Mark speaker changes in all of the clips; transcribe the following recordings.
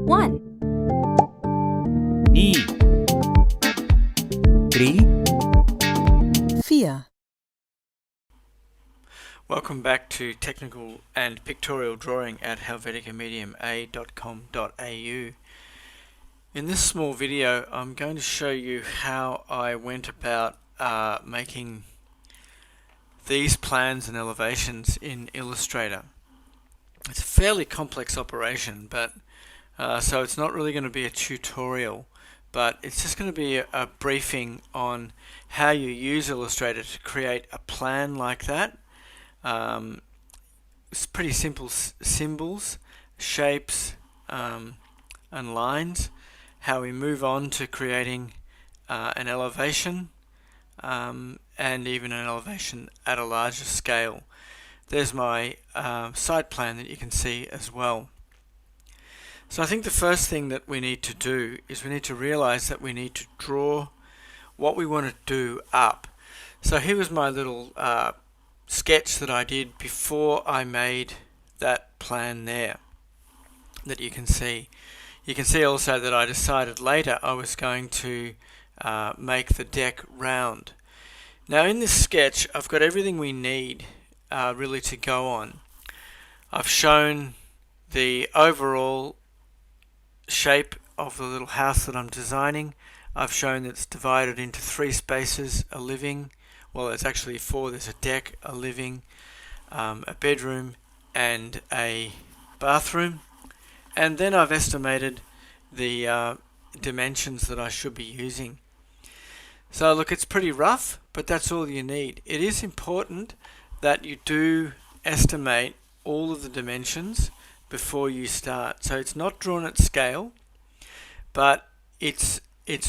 Speaker 1: 1,
Speaker 2: 2, 3,
Speaker 1: 4.
Speaker 3: Welcome back to Technical and Pictorial Drawing at helveticamediuma.com.au. In this small video I'm going to show you how I went about making these plans and elevations in Illustrator. It's a fairly complex operation, but so it's not really going to be a tutorial, but it's just going to be a briefing on how you use Illustrator to create a plan like that. It's pretty simple symbols, shapes, and lines. How we move on to creating an elevation, and even an elevation at a larger scale. There's my site plan that you can see as well. So I think the first thing that we need to do is we need to realize that we need to draw what we want to do up. So here was my little sketch that I did before I made that plan there that you can see. You can see also that I decided later I was going to make the deck round. Now in this sketch I've got everything we need really to go on. I've shown the overall shape of the little house that I'm designing. I've shown that it's divided into 3 spaces: a living, well it's actually 4, there's a deck, a living, a bedroom and a bathroom, and then I've estimated the dimensions that I should be using. So look, it's pretty rough, but that's all you need. It is important that you do estimate all of the dimensions before you start. So it's not drawn at scale, but it's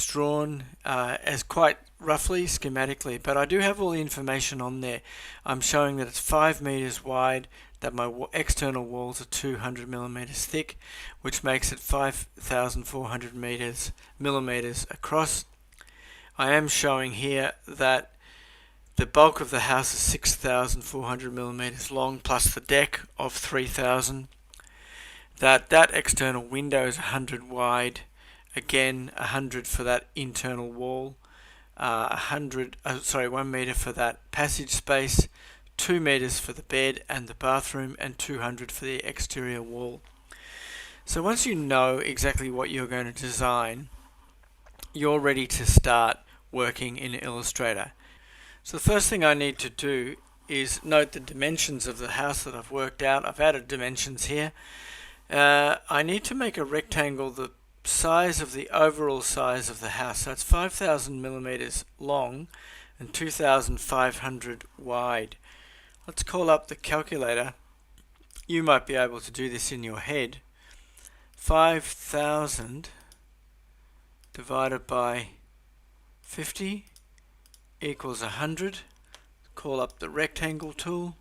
Speaker 3: drawn as quite roughly schematically, but I do have all the information on there. I'm showing that it's 5 meters wide, that my external walls are 200 millimeters thick, which makes it 5,400 millimeters across. I am showing here that the bulk of the house is 6,400 millimeters long, plus the deck of 3,000. That external window is 100 wide, again 100 for that internal wall, 1 meter for that passage space, 2 meters for the bed and the bathroom, and 200 for the exterior wall. So once you know exactly what you're going to design, you're ready to start working in Illustrator. So the first thing I need to do is note the dimensions of the house that I've worked out. I've added dimensions here. I need to make a rectangle the size of the overall size of the house. So it's 5,000 millimeters long and 2,500 wide. Let's call up the calculator. You might be able to do this in your head. 5,000 divided by 50 equals 100. Call up the rectangle tool.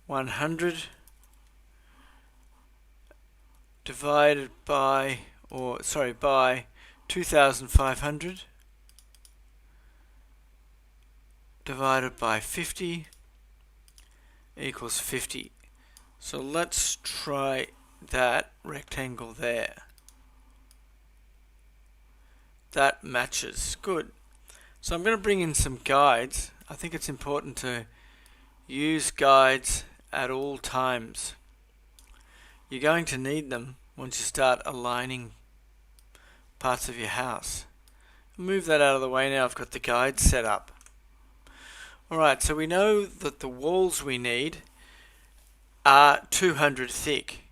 Speaker 3: 100 divided by, by 2,500 divided by 50 equals 50. So let's try that rectangle there. That matches. Good. So I'm going to bring in some guides. I think it's important to use guides at all times. You're going to need them once you start aligning parts of your house. Move that out of the way now. I've got the guides set up. Alright, so we know that the walls we need are 200 thick.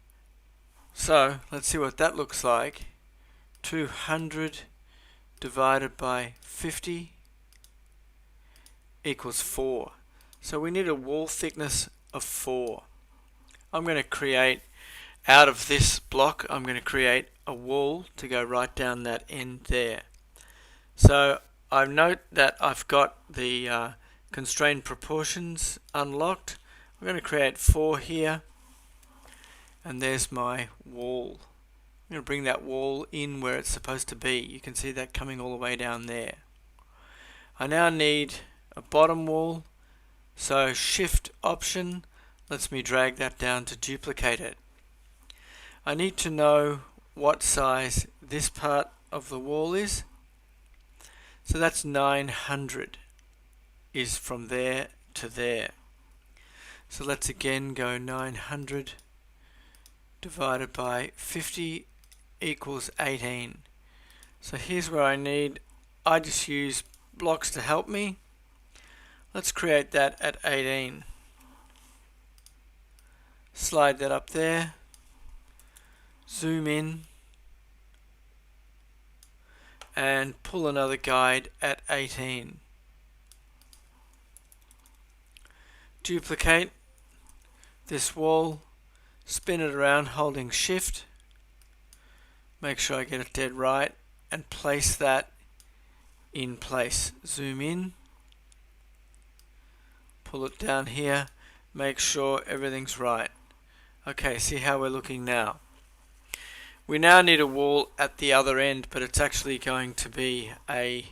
Speaker 3: So let's see what that looks like. 200 divided by 50 equals 4. So we need a wall thickness of 4. I'm going to create, out of this block, I'm going to create a wall to go right down that end there. So I note that I've got the constrained proportions unlocked. I'm going to create 4 here, and there's my wall. I'm going to bring that wall in where it's supposed to be. You can see that coming all the way down there. I now need a bottom wall, so Shift Option lets me drag that down to duplicate it. I need to know what size this part of the wall is. So that's 900 is from there to there. So let's again go 900 divided by 50 equals 18. So here's where I just use blocks to help me. Let's create that at 18. Slide that up there. Zoom in. And pull another guide at 18. Duplicate this wall. Spin it around holding shift. Make sure I get it dead right. And place that in place. Zoom in. Pull it down here. Make sure everything's right. Okay, see how we're looking now. We now need a wall at the other end, but it's actually going to be a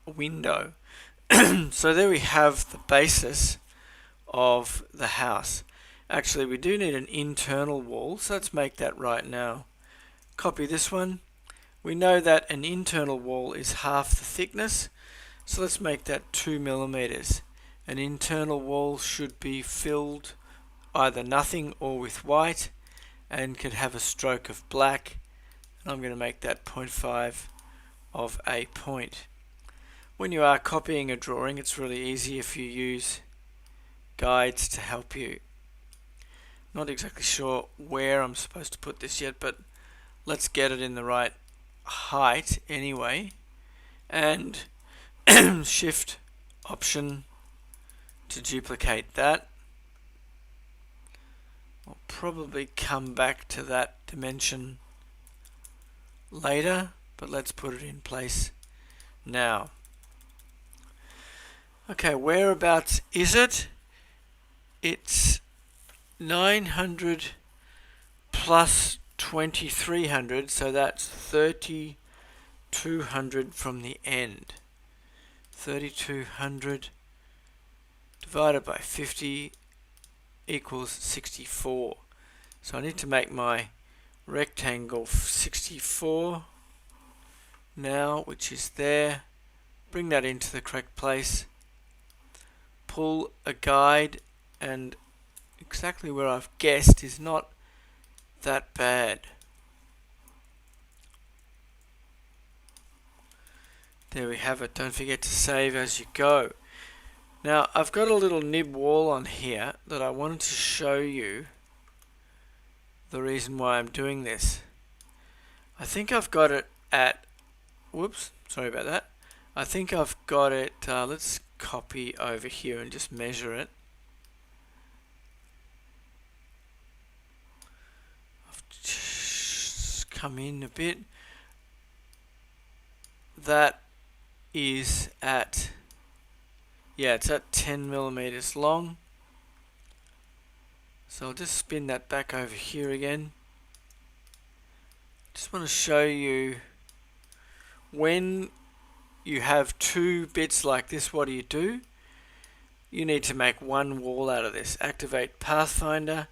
Speaker 3: window. So there we have the basis of the house. Actually, we do need an internal wall, so let's make that right now. Copy this one. We know that an internal wall is half the thickness, so let's make that 2 millimeters. An internal wall should be filled either nothing or with white, and could have a stroke of black. And I'm going to make that 0.5 of a point. When you are copying a drawing, it's really easy if you use guides to help you. Not exactly sure where I'm supposed to put this yet, but let's get it in the right height anyway. And shift option to duplicate that. I'll probably come back to that dimension later, but let's put it in place now. Okay, whereabouts is it? It's 900 plus 2300, so that's 3200 from the end. 3200 divided by 50 equals 64. So I need to make my rectangle 64 now, which is there. Bring that into the correct place. Pull a guide, and exactly where I've guessed is not that bad. There we have it. Don't forget to save as you go. Now I've got a little nib wall on here that I wanted to show you the reason why I'm doing this. I think I've got it at, whoops, sorry about that. I think I've got it, let's copy over here and just measure it. I've just come in a bit. That is at, yeah, it's at 10 millimeters long. So I'll just spin that back over here again. Just want to show you, when you have two bits like this, what do? You need to make one wall out of this. Activate Pathfinder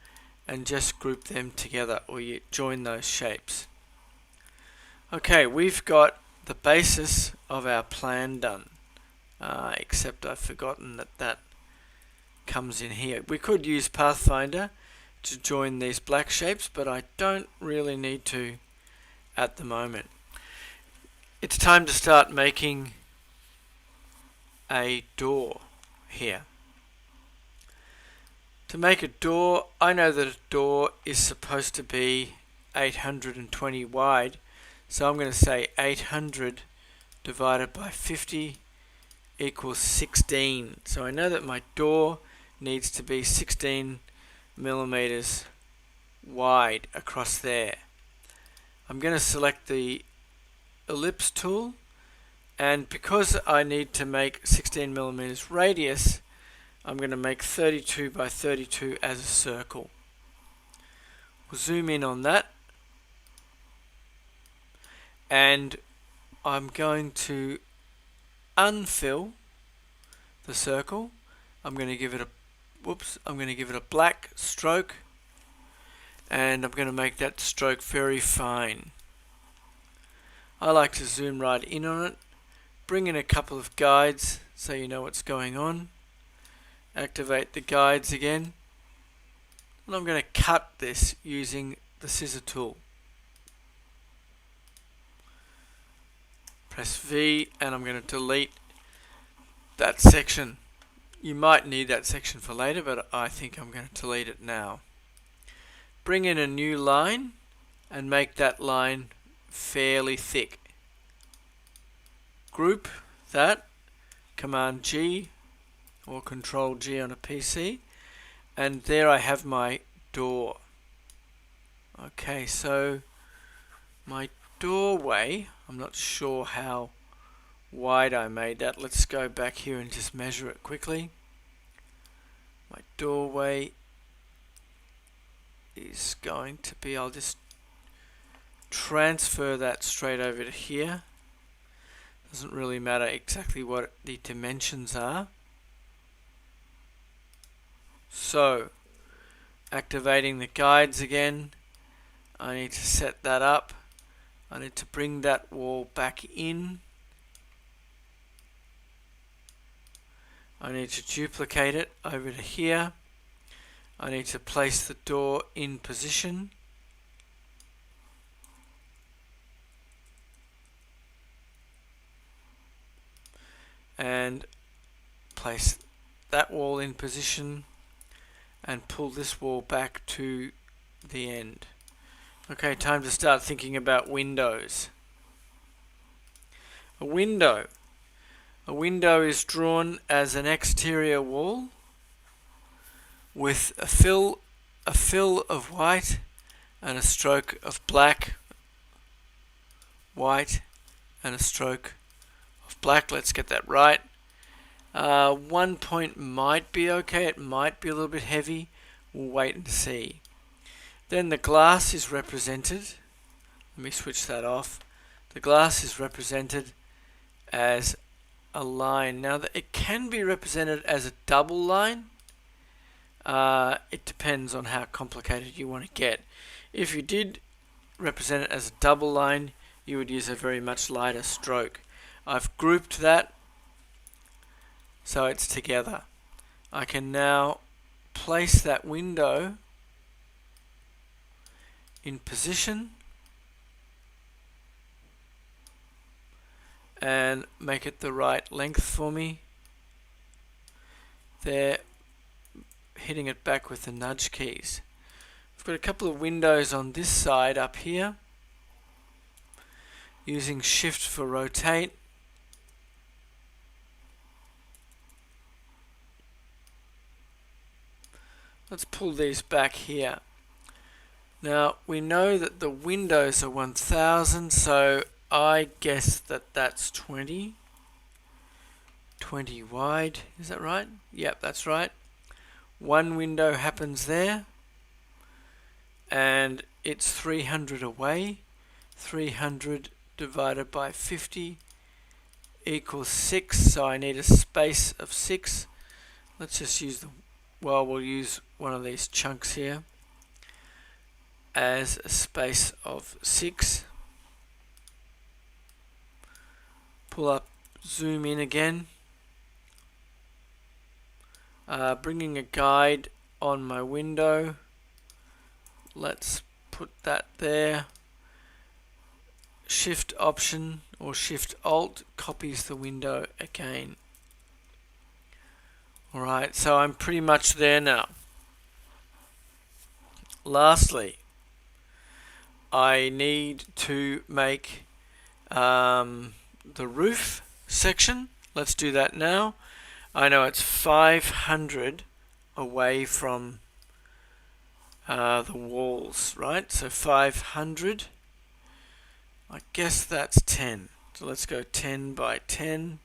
Speaker 3: and just group them together, or you join those shapes. Okay, we've got the basis of our plan done. Except I've forgotten that comes in here. We could use Pathfinder to join these black shapes, but I don't really need to at the moment. It's time to start making a door here. To make a door, I know that a door is supposed to be 820 wide, so I'm going to say 800 divided by 50 equals 16. So I know that my door needs to be 16 millimeters wide across there. I'm going to select the ellipse tool, and because I need to make 16 millimeters radius, I'm going to make 32 by 32 as a circle. We'll zoom in on that, and I'm going to unfill the circle. I'm going to give it a black stroke, and I'm going to make that stroke very fine. I like to zoom right in on it, bring in a couple of guides so you know what's going on, activate the guides again, and I'm going to cut this using the scissor tool. Press V and I'm going to delete that section. You might need that section for later, but I think I'm going to delete it now. Bring in a new line and make that line fairly thick. Group that, Command G or Control G on a PC, and there I have my door. Okay, so my doorway, I'm not sure how wide I made that. Let's go back here and just measure it quickly. My doorway is going to be, I'll just transfer that straight over to here. Doesn't really matter exactly what the dimensions are. So, activating the guides again, I need to set that up. I need to bring that wall back in. I need to duplicate it over to here. I need to place the door in position. And place that wall in position and pull this wall back to the end. Okay, time to start thinking about windows. A window is drawn as an exterior wall with a fill of white and a stroke of black, white and a stroke of black. Let's get that right. 1 point might be okay, it might be a little bit heavy. We'll wait and see. Then the glass is represented. Let me switch that off. The glass is represented as a line. Now it can be represented as a double line. It depends on how complicated you want to get. If you did represent it as a double line, you would use a very much lighter stroke. I've grouped that so it's together. I can now place that window in position and make it the right length for me. There, hitting it back with the nudge keys. I've got a couple of windows on this side up here. Using Shift for rotate. Let's pull these back here. Now we know that the windows are 1000, so I guess that that's 20 wide. Is that right? Yep, that's right. One window happens there, and it's 300 away. 300 divided by 50 equals 6, so I need a space of 6. Let's just use we'll use one of these chunks here as a space of 6. Pull up, zoom in again. Bringing a guide on my window. Let's put that there. Shift Option or Shift Alt copies the window again. Alright, so I'm pretty much there now. Lastly, I need to make the roof section. Let's do that now. I know it's 500 away from the walls, right? So 500. I guess that's 10. So let's go 10 by 10.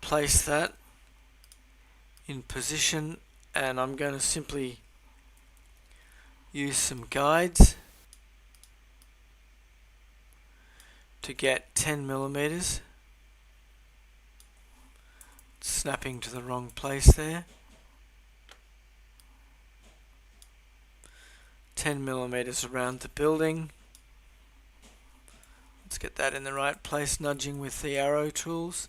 Speaker 3: Place that in position, and I'm going to simply use some guides to get 10 millimeters. Snapping to the wrong place there. 10 millimeters around the building. Let's get that in the right place, nudging with the arrow tools.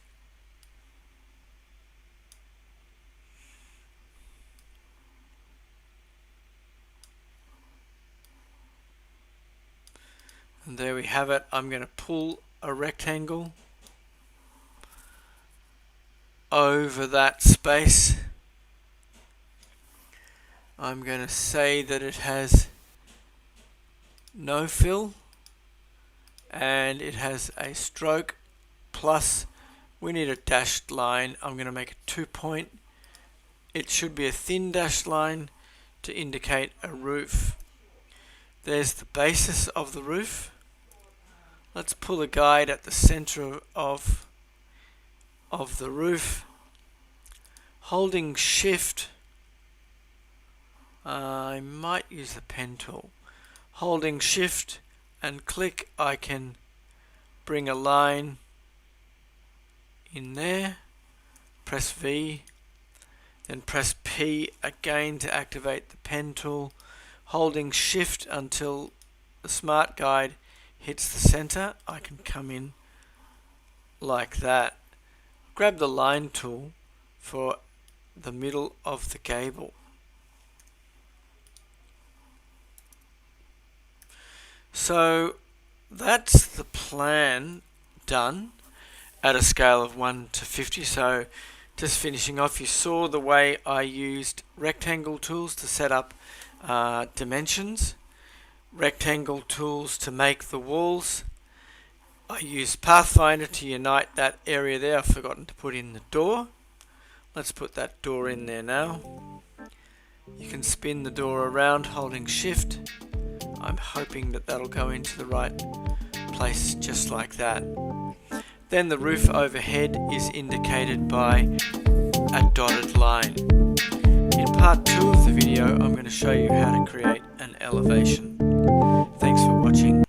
Speaker 3: And there we have it. I'm going to pull a rectangle over that space. I'm going to say that it has no fill and it has a stroke plus we need a dashed line. I'm going to make a 2-point. It should be a thin dashed line to indicate a roof. There's the basis of the roof. Let's pull a guide at the center of the roof. Holding shift, I might use the pen tool. Holding shift and click, I can bring a line in there. Press V, then press P again to activate the pen tool. Holding shift until the smart guide hits the center, I can come in like that. Grab the line tool for the middle of the gable. So that's the plan done at a scale of 1 to 50. So just finishing off, you saw the way I used rectangle tools to set up dimensions, rectangle tools to make the walls. I used Pathfinder to unite that area there. I've forgotten to put in the door. Let's put that door in there now. You can spin the door around holding shift. I'm hoping that that'll go into the right place just like that. Then the roof overhead is indicated by a dotted line. In part 2 of the video, I'm going to show you how to create an elevation. Thanks for watching.